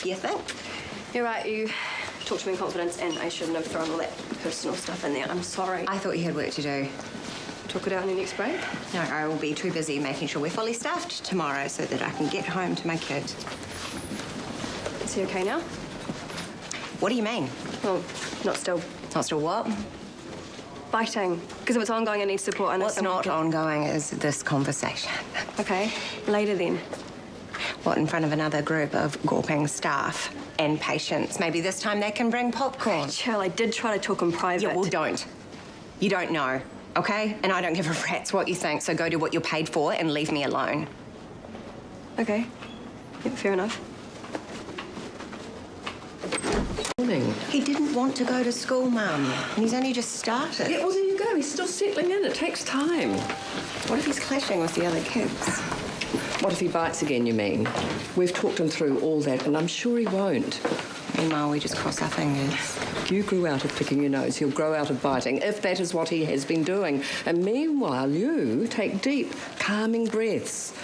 you think? You're right, you talked to me in confidence and I shouldn't have thrown all that personal stuff in there. I'm sorry. I thought you had work to do. Talk it out in your next break? No, I will be too busy making sure we're fully staffed tomorrow so that I can get home to my kid. Is he okay now? What do you mean? Well, not still. Not still what? Biting. Because if it's ongoing, I need support. And What's not ongoing is this conversation. Okay, later then. What, in front of another group of gawping staff and patients? Maybe this time they can bring popcorn. Chill, I did try to talk in private. Yeah, well, don't. You don't know, okay? And I don't give a rat's what you think, so go do what you're paid for and leave me alone. Okay. Yeah, fair enough. Morning. He didn't want to go to school, Mum, and he's only just started. Yeah, well, there you go. He's still settling in. It takes time. What if he's clashing with the other kids? What if he bites again, you mean? We've talked him through all that, and I'm sure he won't. Meanwhile, we just cross our fingers. You grew out of picking your nose. He'll grow out of biting, if that is what he has been doing. And meanwhile, you take deep, calming breaths.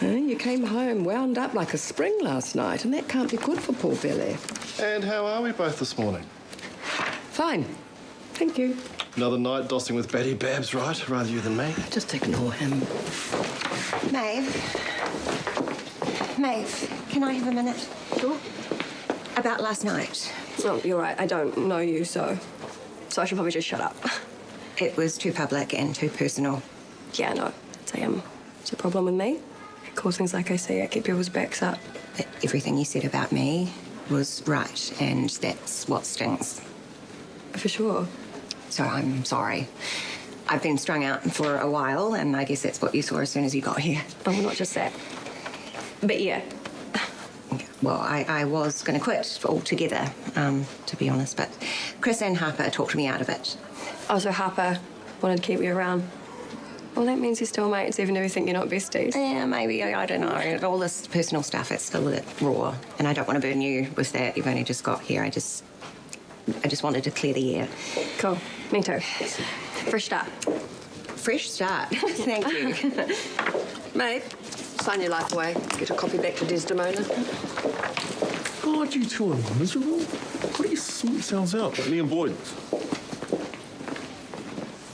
You came home wound up like a spring last night, and that can't be good for poor Billy. And how are we both this morning? Fine. Thank you. Another night dossing with Betty Babs, right? Rather you than me. Just ignore him. Maeve, can I have a minute? Sure. About last night. Oh, you're right. I don't know you, so I should probably just shut up. It was too public and too personal. Yeah, no. It's a problem with me. I call things like I say. I keep people's backs up. But everything you said about me was right, and that's what stings. For sure. So I'm sorry. I've been strung out for a while, and I guess that's what you saw as soon as you got here. Oh, well, not just that. But yeah. Well, I was going to quit altogether, to be honest, but Chris and Harper talked me out of it. Oh, so Harper wanted to keep you around. Well, that means you're still mates, even though you think you're not besties. Yeah, maybe. I don't know. All this personal stuff, it's still a bit raw, and I don't want to burn you with that. You've only just got here. I just wanted to clear the air. Cool. Me too. Fresh start. Fresh start. Thank you. Maeve, sign your life away. Get a copy back to Desdemona. God, you two are miserable. What do you sort yourselves out? Like me and Boyd.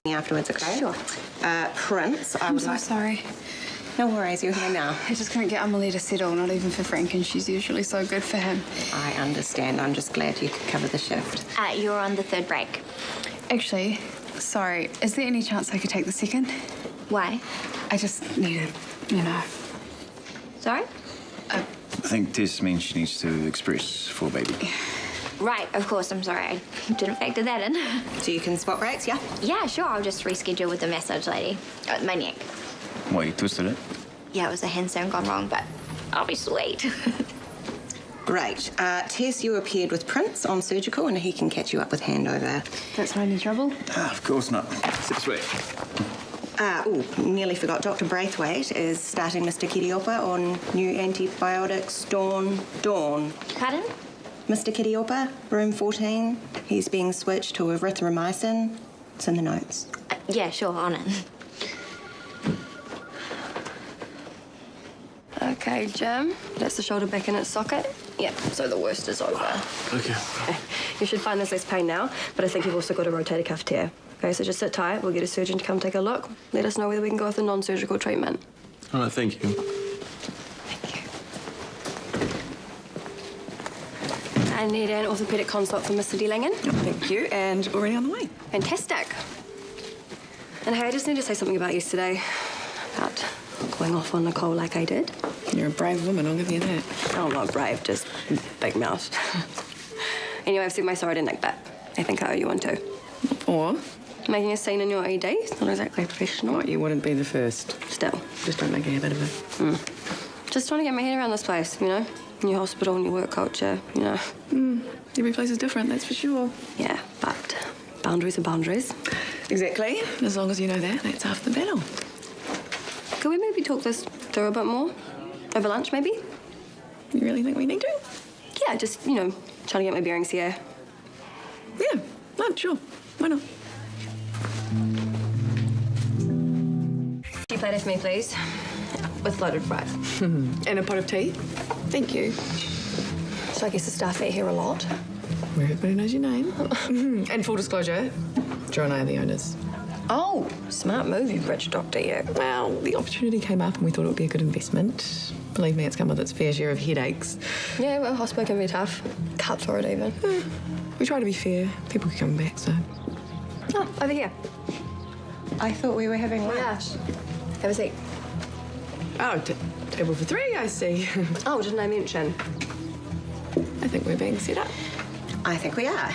Afterwards, okay? Sure. Prince, I'm so sorry. No worries, you're here now. I just couldn't get Amelie to settle, not even for Frank, and she's usually so good for him. I understand. I'm just glad you could cover the shift. You're on the third break. Actually, sorry, is there any chance I could take the second? Why? I just needed, Sorry? I think this means she needs to express for baby. Right, of course, I'm sorry. I didn't factor that in. So you can spot breaks, yeah? Yeah, sure, I'll just reschedule with the massage lady. My neck. What, you twisted it? Yeah, it was a handstand gone wrong, but I'll be sweet. Great. Tess, you appeared with Prince on surgical, and he can catch you up with handover. That's not any trouble? Of course not. Sip sweet. Nearly forgot. Dr. Braithwaite is starting Mr. Kiriopa on new antibiotics, Dawn. Pardon? Mr. Kiriopa, room 14. He's being switched to erythromycin. It's in the notes. Yeah, sure, on it. Okay, Jim. That's the shoulder back in its socket. Yeah, so the worst is over. Okay. You should find this less pain now, but I think you've also got a rotator cuff tear. Okay, so just sit tight. We'll get a surgeon to come take a look. Let us know whether we can go with a non-surgical treatment. All right, thank you. Thank you. I need an orthopaedic consult for Mr. De Langen. Thank you, and already on the way. Fantastic. And hey, I just need to say something about yesterday. About going off on Nicole like I did. You're a brave woman, I'll give you that. Oh, not brave, just big mouth. Anyway, I've said my sorry to Nick, but I think I owe you one too. Or? Making a scene in your ED, it's not exactly professional. What, you wouldn't be the first. Still. Just don't make a habit of it. Just trying to get my head around this place, New hospital, new work culture, Every place is different, that's for sure. Yeah, but boundaries are boundaries. Exactly. As long as you know that, that's half the battle. Could we maybe talk this through a bit more? Over lunch, maybe? You really think we need to? Yeah, just, trying to get my bearings here. Yeah, no, sure. Why not? 2 platter for me, please. With loaded fries. And a pot of tea? Thank you. So I guess the staff eat here a lot. Where everybody knows your name. And full disclosure, Joe and I are the owners. Oh, smart move, you rich doctor, you. Well, the opportunity came up and we thought it would be a good investment. Believe me, it's come with its fair share of headaches. Yeah, well, hospital can be tough. Cutthroat even. We try to be fair. People keep coming back, so... Oh, over here. I thought we were having lunch. Yeah. Have a seat. Oh, table for three, I see. Oh, didn't I mention? I think we're being set up. I think we are.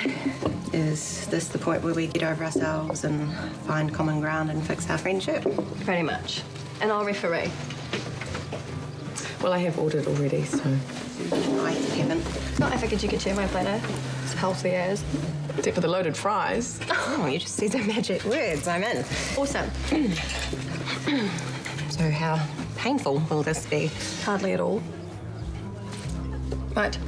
Is this the point where we get over ourselves and find common ground and fix our friendship? Pretty much. And I'll referee. Well, I have ordered already, so... I haven't. No, I figured you could share my platter. It's healthy as. Except for the loaded fries. Oh, you just said the magic words. I'm in. Awesome. So how painful will this be? Hardly at all. Right.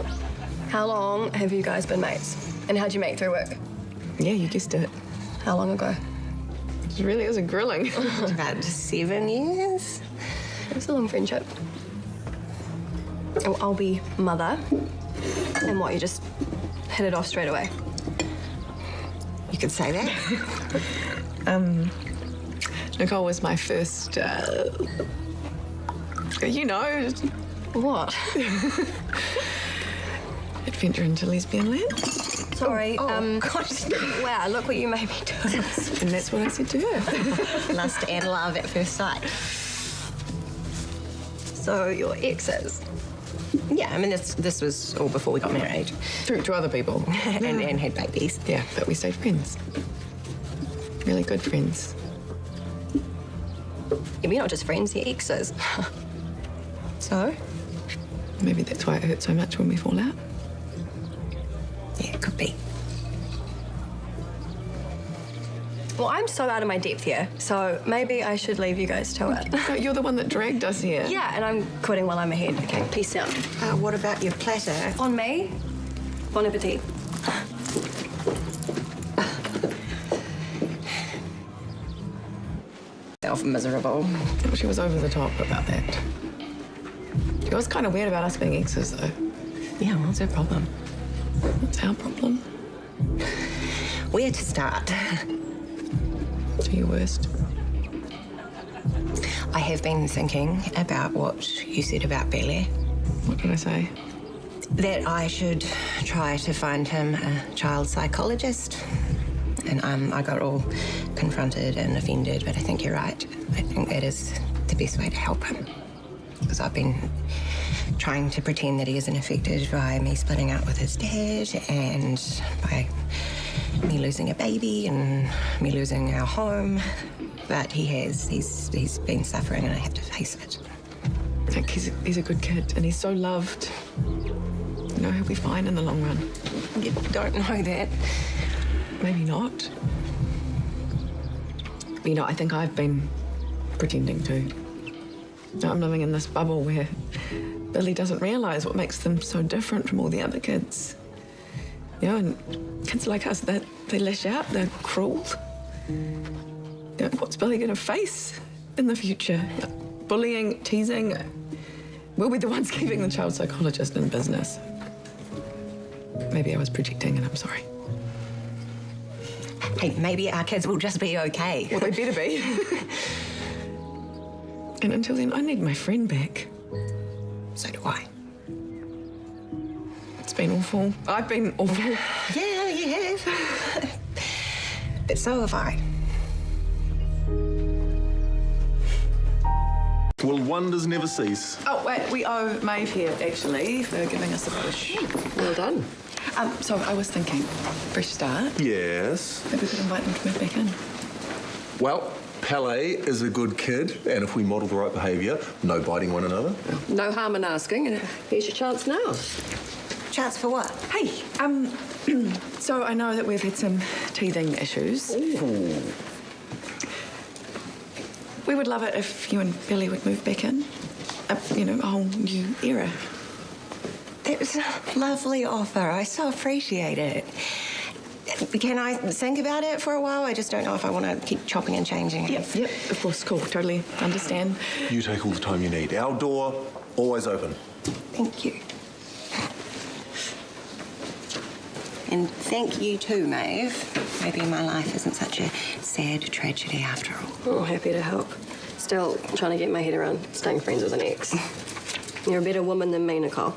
How long have you guys been mates? And how'd you make through work? Yeah, you guessed it. How long ago? It really is a grilling. About 7 years. It's a long friendship. Oh, I'll be mother. And what, you just hit it off straight away? You could say that. Nicole was my first, you know... What? adventure into lesbian land. Sorry, gosh. wow, look what you made me do. And that's what I said to her. Lust and love at first sight. So, your exes? Yeah, I mean, this was all before we got married. Through to other people. and had babies. Yeah, but we stayed friends. Really good friends. Yeah, we're not just friends, you're exes. So? Maybe that's why it hurts so much when we fall out. Yeah, it could be. Well, I'm so out of my depth here, so maybe I should leave you guys to it. No, you're the one that dragged us here. Yeah, and I'm quitting while I'm ahead. Okay, peace out. What about your platter? On me, bon appetit. Self-miserable. She was over the top about that. She was kind of weird about us being exes, though. Yeah, what's her problem? What's our problem? Where to start? Do your worst. I have been thinking about what you said about Billy. What did I say? That I should try to find him a child psychologist. And I got all confronted and offended, but I think you're right. I think that is the best way to help him. Because I've been trying to pretend that he isn't affected by me splitting up with his dad and by me losing a baby and me losing our home. But he has. He's been suffering and I have to face it. Like, he's a good kid and he's so loved. You know, he'll be fine in the long run. You don't know that. Maybe not. You know, I think I've been pretending too. I'm living in this bubble where Billy doesn't realise what makes them so different from all the other kids. You know, and kids like us, they lash out, they're cruel. You know, what's Billy going to face in the future? Bullying, teasing. We'll be the ones keeping the child psychologist in business. Maybe I was projecting and I'm sorry. Hey, maybe our kids will just be okay. Well, they better be. And until then, I need my friend back. So do I. It's been awful. I've been awful. Yeah, you have. But so have I. Well, wonders never cease. Oh, wait, we owe Maeve here, actually, for giving us a push. Well done. So I was thinking, fresh start. Yes. Maybe we could invite them to move back in. Well, Palais is a good kid, and if we model the right behaviour, no biting one another. No harm in asking, and here's your chance now. Chance for what? Hey, so I know that we've had some teething issues. Ooh. We would love it if you and Billy would move back in. You know, a whole new era. That was a lovely offer. I so appreciate it. Can I think about it for a while? I just don't know if I want to keep chopping and changing. Yep, of course, cool, totally understand. You take all the time you need. Our door, always open. Thank you. And thank you too, Maeve. Maybe my life isn't such a sad tragedy after all. Oh, happy to help. Still trying to get my head around staying friends with an ex. You're a better woman than me, Nicole.